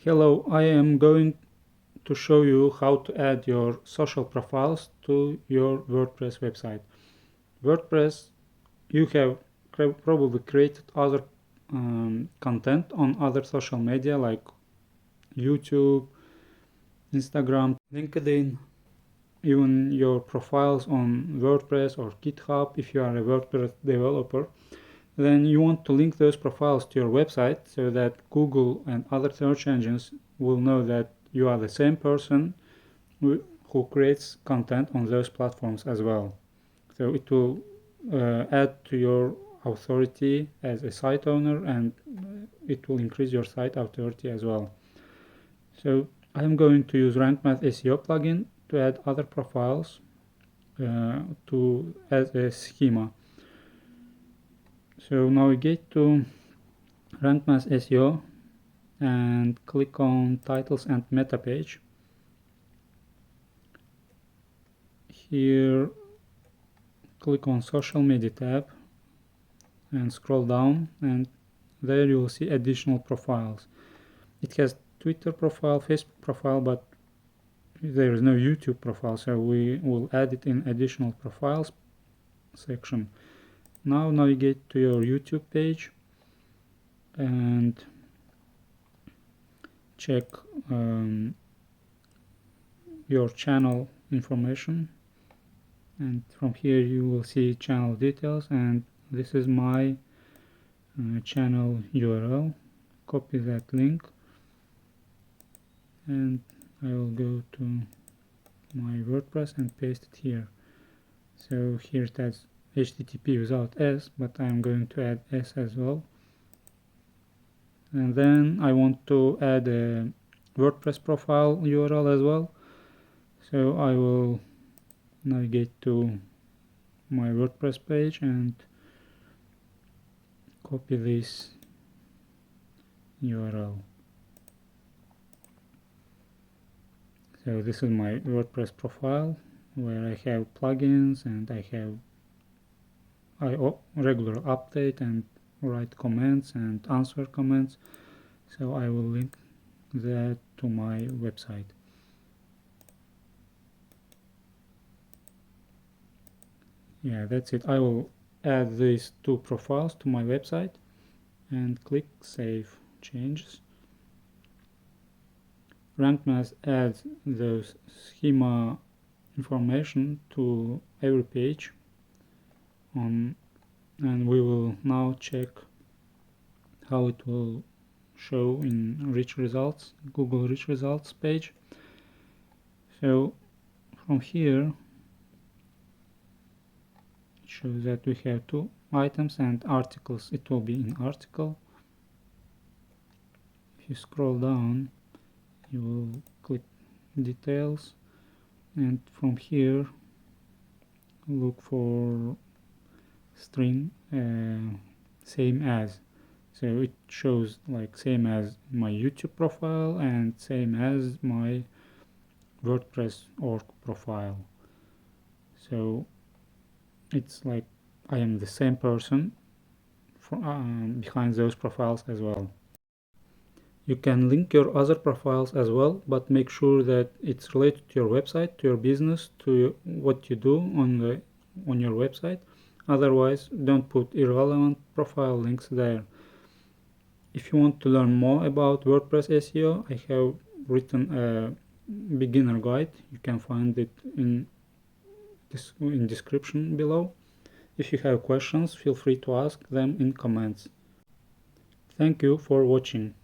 Hello, I am going to show you how to add your social profiles to your WordPress website. WordPress, you have probably created other content on other social media like YouTube, Instagram, LinkedIn, even your profiles on WordPress or GitHub if you are a WordPress developer. Then you want to link those profiles to your website so that Google and other search engines will know that you are the same person who creates content on those platforms as well. So it will add to your authority as a site owner, and it will increase your site authority as well. So I'm going to use RankMathSEO plugin to add other profiles as a schema. So navigate to RankMathSEO and click on titles and meta page. Here click on social media tab and scroll down, and there you will see additional profiles. It has Twitter profile, Facebook profile, but there is no YouTube profile, so we will add it in additional profiles section. Now navigate to your YouTube page and check your channel information, and from here you will see channel details, and this is my channel URL. Copy that link and I will go to my WordPress and paste it here. So here it has HTTP without S, but I'm going to add S as well. And then I want to add a WordPress profile URL as well. So I will navigate to my WordPress page and copy this URL. So this is my WordPress profile where I have plugins and I have regular update and write comments and answer comments. So I will link that to my website. Yeah, that's it. I will add these two profiles to my website and click Save Changes. RankMath adds those schema information to every page and we will now check how it will show in rich results, Google rich results page. So from here it shows that we have two items and articles. It will be in article. If you scroll down you will click details, and from here look for string same as. So it shows like same as my YouTube profile and same as my WordPress org profile. So it's like I am the same person behind those profiles as well. You can link your other profiles as well, but make sure that it's related to your website, to your business, to what you do on your website. Otherwise, don't put irrelevant profile links there. If you want to learn more about WordPress SEO, I have written a beginner guide. You can find it in description below. If you have questions, feel free to ask them in comments. Thank you for watching.